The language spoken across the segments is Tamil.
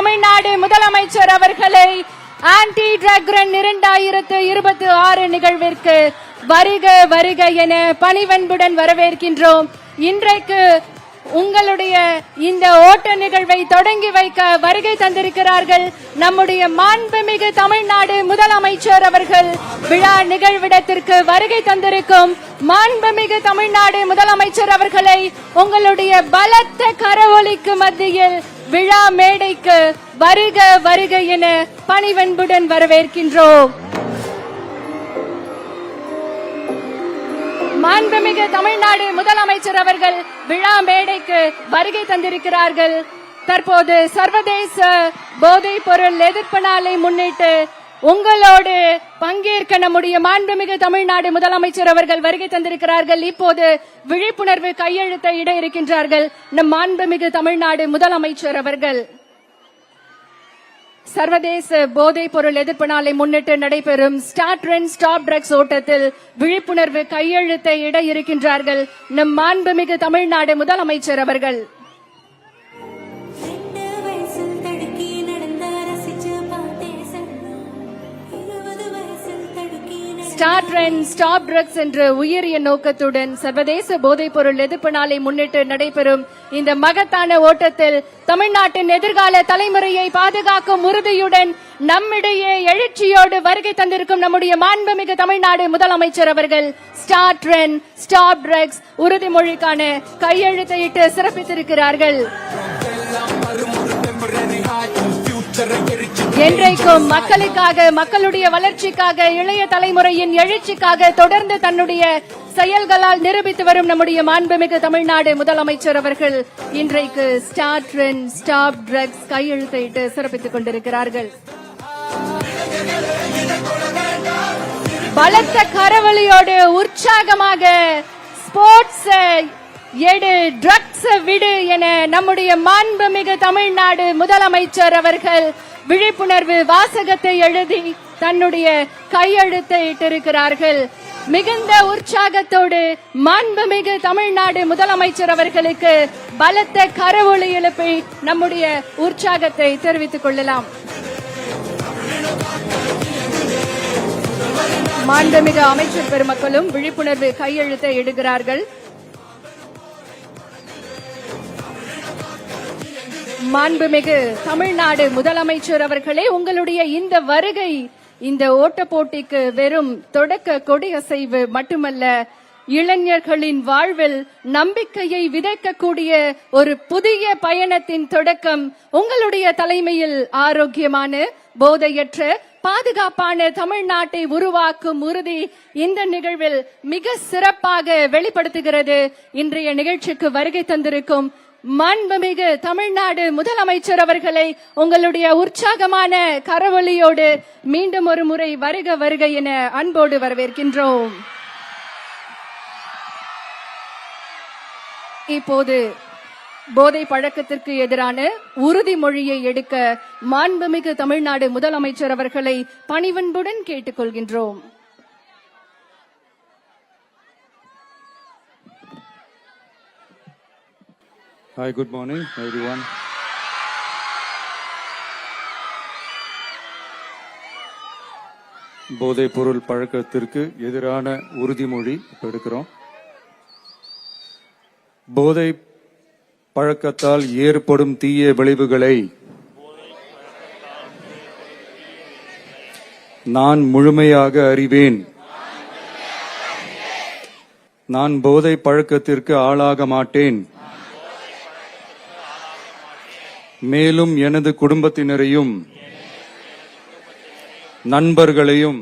தமிழ்நாடு முதலமைச்சர் அவர்களை ஆன்டி ட்ரக் ரன் 2026 நிகழ்விற்கு வருக வருக என பணிவன்புடன் வரவேற்கின்றோம். இன்றைக்கு உங்களுடைய இந்த ஓட்ட நிகழ்வை தொடங்கி வைக்க வருகை தந்திருக்கிறார்கள் நம்முடைய மாண்புமிகு தமிழ்நாடு முதலமைச்சர் அவர்கள். விழா நிகழ்விடத்திற்கு வருகை தந்திருக்கும் மாண்புமிகு தமிழ்நாடு முதலமைச்சர் அவர்களை உங்களுடைய பலத்த கரவொலிக்கு மத்தியில் விழா மேடைக்கு வருக வருக என பணிவன்புடன் வரவேற்கின்றோம். மாண்புமிகு தமிழ்நாடு முதலமைச்சர் அவர்கள் விழா மேடைக்கு வருகை தந்திருக்கிறார்கள். தற்போது சர்வதேச போதைப் பொருள் எதிர்ப்பு நாளை முன்னிட்டு உங்களோடு பங்கேற்க நம்முடைய மாண்புமிகு தமிழ்நாடு முதலமைச்சர் அவர்கள் வருகை தந்திருக்கிறார்கள். இப்போது விழிப்புணர்வு கையெழுத்தை இட இருக்கின்றார்கள் நம் மாண்புமிகு தமிழ்நாடு முதலமைச்சர் அவர்கள். சர்வதேச போதைப் பொருள் எதிர்ப்பு நாளை முன்னிட்டு நடைபெறும் ஸ்டார்ட் ரன் ஸ்டாப் ட்ரக்ஸ் ஓட்டத்தில் விழிப்புணர்வு கையெழுத்தை இட இருக்கின்றார்கள் நம் மாண்புமிகு தமிழ்நாடு முதலமைச்சர் அவர்கள். ஸ்டார்ட் ரன் ஸ்டாப் ட்ரக்ஸ் என்ற உயரிய நோக்கத்துடன் சர்வதேச போதைப் பொருள் எதிர்ப்பு நாளை முன்னிட்டு நடைபெறும் இந்த மகத்தான ஓட்டத்தில் தமிழ்நாட்டின் எதிர்கால தலைமுறையை பாதுகாக்கும் உறுதியுடன் நம்மிடையே எழுச்சியோடு வருகை தந்திருக்கும் நம்முடைய மாண்புமிகு தமிழ்நாடு முதலமைச்சர் அவர்கள் ஸ்டார்ட் ரன் ஸ்டாப் ட்ரக்ஸ் உறுதிமொழிக்கான கையெழுத்தையிட்டு சிறப்பித்திருக்கிறார்கள். என்றைக்கும் மக்களுக்காக, மக்களுடைய வளர்ச்சிக்காக, இளைய தலைமுறையின் எழுச்சிக்காக தொடர்ந்து தன்னுடைய செயல்களால் நிரூபித்து வரும் நம்முடைய மாண்புமிகு தமிழ்நாடு முதலமைச்சர் அவர்கள் இன்றைக்கு ஸ்டார்ட் ரன் ஸ்டாப் ட்ரக்ஸ் கையெழுத்திட்டு சிறப்பித்துக் கொண்டிருக்கிறார்கள். பலத்த கரவொலியோடு உற்சாகமாக ஸ்போர்ட்ஸ் எடு ட்ரக்ஸ் விடு என நம்முடைய மாண்புமிகு தமிழ்நாடு முதலமைச்சர் அவர்கள் விழிப்புணர்வு வாசகத்தை எழுதி தன்னுடைய கையெழுத்தை இட்டிருக்கிறார்கள். மிகுந்த உற்சாகத்தோடு மாண்புமிகு தமிழ்நாடு முதலமைச்சர் அவர்களுக்கு பலத்த கரவொலி எழுப்பி நம்முடைய உற்சாகத்தை தெரிவித்துக் கொள்ளலாம். மாண்புமிகு அமைச்சர் பெருமக்களும் விழிப்புணர்வு கையெழுத்தை இடுகிறார்கள். மாண்புமிகு தமிழ்நாடு முதலமைச்சர் அவர்களே, உங்களுடைய இந்த வருகை இந்த ஓட்ட போட்டிக்கு வெறும் தொடக்க கொடியசைவு மட்டுமல்ல, இளைஞர்களின் வாழ்வில் நம்பிக்கையை விதைக்கக்கூடிய ஒரு புதிய பயணத்தின் தொடக்கம். உங்களுடைய தலைமையில் ஆரோக்கியமான, போதையற்ற, பாதுகாப்பான தமிழ்நாட்டை உருவாக்கும் உறுதி இந்த நிகழ்வில் மிக சிறப்பாக வெளிப்படுத்துகிறது. இன்றைய நிகழ்ச்சிக்கு வருகை தந்திருக்கும் மாண்புமிகு தமிழ்நாடு முதலமைச்சர் அவர்களை உங்களுடைய உற்சாகமான கரவொலியோடு மீண்டும் ஒரு முறை வருக வருக என அன்போடு வரவேற்கின்றோம். இப்போது போதை பழக்கத்திற்கு எதிரான உறுதிமொழியை எடுக்க மாண்புமிகு தமிழ்நாடு முதலமைச்சர் அவர்களை பணிவன்புடன் கேட்டுக்கொள்கின்றோம். Hi, good morning, everyone. போதைப் பொருள் பழக்கத்திற்கு எதிரான உறுதிமொழி எடுக்கிறோம். போதை பழக்கத்தால் ஏற்படும் தீய விளைவுகளை நான் முழுமையாக அறிவேன். நான் போதை பழக்கத்திற்கு ஆளாக மாட்டேன். மேலும் எனது குடும்பத்தினரையும் நண்பர்களையும்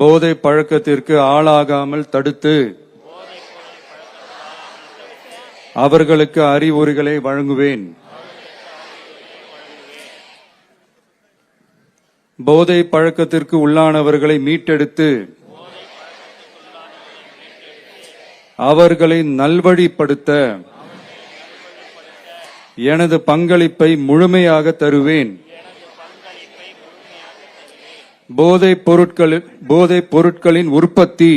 போதை பழக்கத்திற்கு ஆளாகாமல் தடுத்து அவர்களுக்கு அறிவுரைகளை வழங்குவேன். போதை பழக்கத்திற்கு உள்ளானவர்களை மீட்டெடுத்து அவர்களை நல்வழிப்படுத்த எனது பங்களிப்பை முழுமையாக தருவேன். போதைப் பொருட்களின் உற்பத்தி,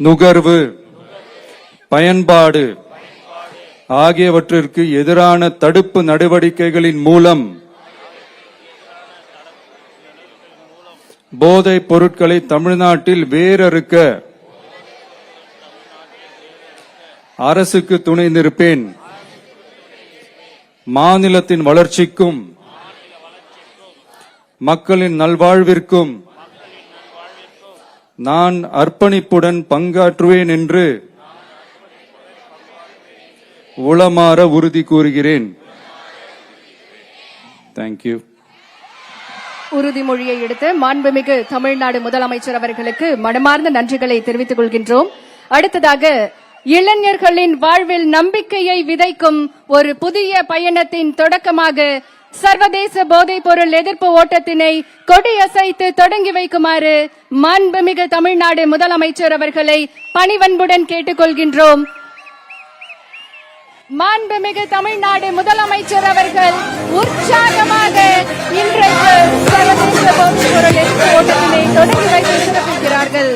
நுகர்வு, பயன்பாடு ஆகியவற்றிற்கு எதிரான தடுப்பு நடவடிக்கைகளின் மூலம் போதைப் பொருட்களை தமிழ்நாட்டில் வேரறுக்க அரசுக்கு துணை நிற்பேன். மாநிலத்தின் வளர்ச்சிக்கும் மக்களின் நல்வாழ்விற்கும் நான் அர்ப்பணிப்புடன் பங்காற்றுவேன் என்று உளமாற உறுதி கூறுகிறேன். தேங்க்யூ. உறுதிமொழியை எடுத்து மாண்புமிகு தமிழ்நாடு முதலமைச்சர் அவர்களுக்கு மனமார்ந்த நன்றிகளை தெரிவித்துக் கொள்கின்றோம். அடுத்ததாக இளைஞர்களின் வாழ்வில் நம்பிக்கையை விதைக்கும் ஒரு புதிய பயணத்தின் தொடக்கமாக சர்வதேச போதைப் பொருள் எதிர்ப்பு ஓட்டத்தினை கொடியசைத்து தொடங்கி வைக்குமாறு மாண்புமிகு தமிழ்நாடு முதலமைச்சர் அவர்களை பணிவன்புடன் கேட்டுக்கொள்கின்றோம். மாண்புமிகு தமிழ்நாடு முதலமைச்சர் அவர்கள் உற்சாகமாக இன்றைக்கு சர்வதேச போதைப் பொருள் எதிர்ப்பு ஓட்டத்தினை தொடங்கி வைத்து சிறப்பிக்கிறார்கள்.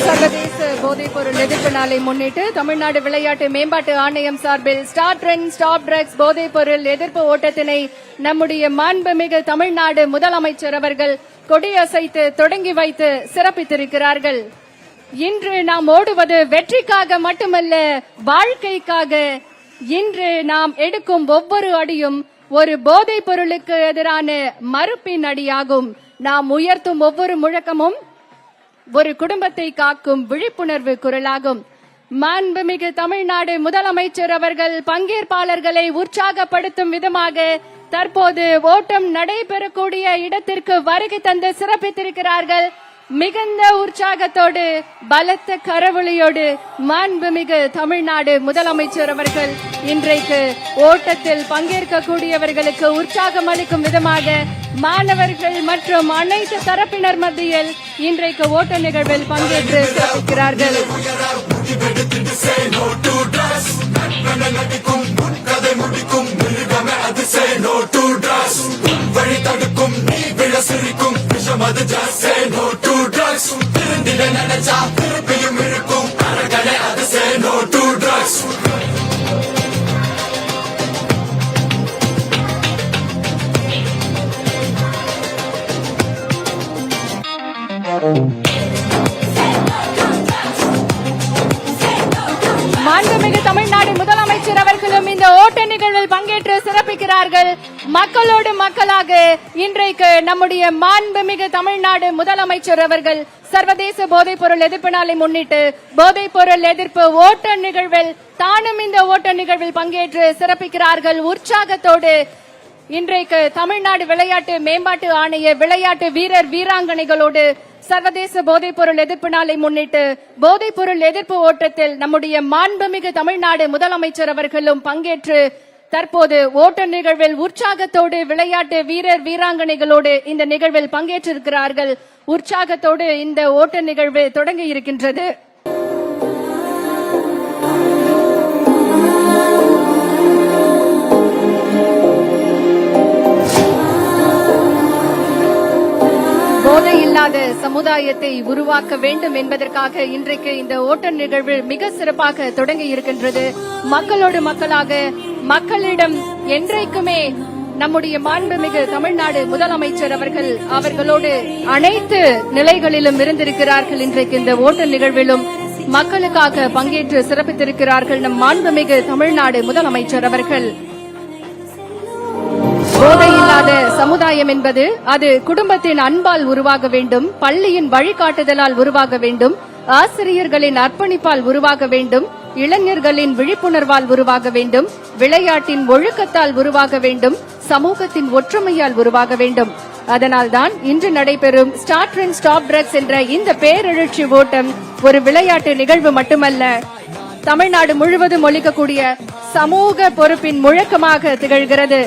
சர்வதேச போதைப் பொருள் எதிர்ப்பு நாளை முன்னிட்டு தமிழ்நாடு விளையாட்டு மேம்பாட்டு ஆணையம் சார்பில் ஸ்டார்ட் ட்ரெண்ட் ஸ்டாப் ட்ரக்ஸ் போதைப் பொருள் எதிர்ப்பு ஓட்டத்தினை நம்முடைய மாண்புமிகு தமிழ்நாடு முதலமைச்சர் அவர்கள் கொடியசைத்து தொடங்கி வைத்து சிறப்பித்திருக்கிறார்கள். இன்று நாம் ஓடுவது வெற்றிக்காக மட்டுமல்ல, வாழ்க்கைக்காக. இன்று நாம் எடுக்கும் ஒவ்வொரு அடியும் ஒரு போதைப் பொருளுக்கு எதிரான மறுப்பின் அடியாகும். நாம் உயர்த்தும் ஒவ்வொரு முழக்கமும் ஒரு குடும்பத்தை காக்கும் விழிப்புணர்வு குரலாகும். மாண்புமிகு தமிழ்நாடு முதலமைச்சர் அவர்கள் பங்கேற்பாளர்களை உற்சாகப்படுத்தும் விதமாக தற்போது ஓட்டம் நடைபெறக்கூடிய இடத்திற்கு வருகை தந்து சிறப்பித்திருக்கிறார்கள். மிகுந்த உற்சாகத்தோடு பலத்த கரவொலியோடு மாண்புமிகு தமிழ்நாடு முதலமைச்சர் அவர்கள் இன்றைக்கு ஓட்டத்தில் பங்கேற்கக்கூடியவர்களுக்கு உற்சாகம் அளிக்கும் விதமாக மாணவர்கள் மற்றும் அனைத்து தரப்பினர் மத்தியில் இன்றைக்கு ஓட்ட நிகழ்வில் பங்கேற்று சிறப்பிக்கிறார்கள். மாண்புமிகு தமிழ்நாடு முதலமைச்சர் அவர்களும் இந்த ஓட்ட நிகழ்வில் பங்கேற்று சிறப்பிக்கிறார்கள். மக்களோடு மக்களாக இன்றைக்கு நம்முடைய மாண்புமிகு தமிழ்நாடு முதலமைச்சர் அவர்கள் சர்வதேச போதைப் பொருள் எதிர்ப்பு நாளை முன்னிட்டு போதைப் பொருள் எதிர்ப்பு ஓட்ட நிகழ்வில் தானும் இந்த ஓட்ட நிகழ்வில் பங்கேற்று சிறப்பிக்கிறார்கள். உற்சாகத்தோடு இன்றைக்கு தமிழ்நாடு விளையாட்டு மேம்பாட்டு ஆணைய விளையாட்டு வீரர் வீராங்கனைகளோடு சர்வதேச போதைப் பொருள் எதிர்ப்பு நாளை முன்னிட்டு போதைப் பொருள் எதிர்ப்பு ஓட்டத்தில் நம்முடைய மாண்புமிகு தமிழ்நாடு முதலமைச்சர் அவர்களும் பங்கேற்று தற்போது ஓட்ட நிகழ்வில் உற்சாகத்தோடு விளையாட்டு வீரர் வீராங்கனைகளோடு இந்த நிகழ்வில் பங்கேற்றிருக்கிறார்கள். உற்சாகத்தோடு இந்த ஓட்ட நிகழ்வு தொடங்கி இருக்கின்றது. போதை இல்லாத சமுதாயத்தை உருவாக்க வேண்டும் என்பதற்காக இன்றைக்கு இந்த ஓட்ட நிகழ்வு மிக சிறப்பாக தொடங்கி இருக்கின்றது. மக்களோடு மக்களாக மக்களிடம் என்றைக்குமே நம்முடைய மாண்புமிகு தமிழ்நாடு முதலமைச்சர் அவர்களோடு அனைத்து நிலைகளிலும் இருந்திருக்கிறார்கள். இன்றைக்கு இந்த ஓட்ட நிகழ்விலும் மக்களுக்காக பங்கேற்று சிறப்பித்திருக்கிறார்கள் நம் மாண்புமிகு தமிழ்நாடு முதலமைச்சர் அவர்கள். போதை இல்லாத சமுதாயம் என்பது அது குடும்பத்தின் அன்பால் உருவாக வேண்டும், பள்ளியின் வழிகாட்டுதலால் உருவாக வேண்டும், ஆசிரியர்களின் அர்ப்பணிப்பால் உருவாக வேண்டும், இளைஞர்களின் விழிப்புணர்வால் உருவாக வேண்டும், விளையாட்டின் ஒழுக்கத்தால் உருவாக வேண்டும், சமூகத்தின் ஒற்றுமையால் உருவாக வேண்டும். அதனால்தான் இன்று நடைபெறும் ஸ்டார்ட் ட்ரெண்ட் ஸ்டாப் ட்ரக்ஸ் என்ற இந்த பேரெழுச்சி ஓட்டம் ஒரு விளையாட்டு நிகழ்வு மட்டுமல்ல, தமிழ்நாடு முழுவதும் ஒலிக்கக்கூடிய சமூக பொறுப்பின் முழக்கமாக திகழ்கிறது.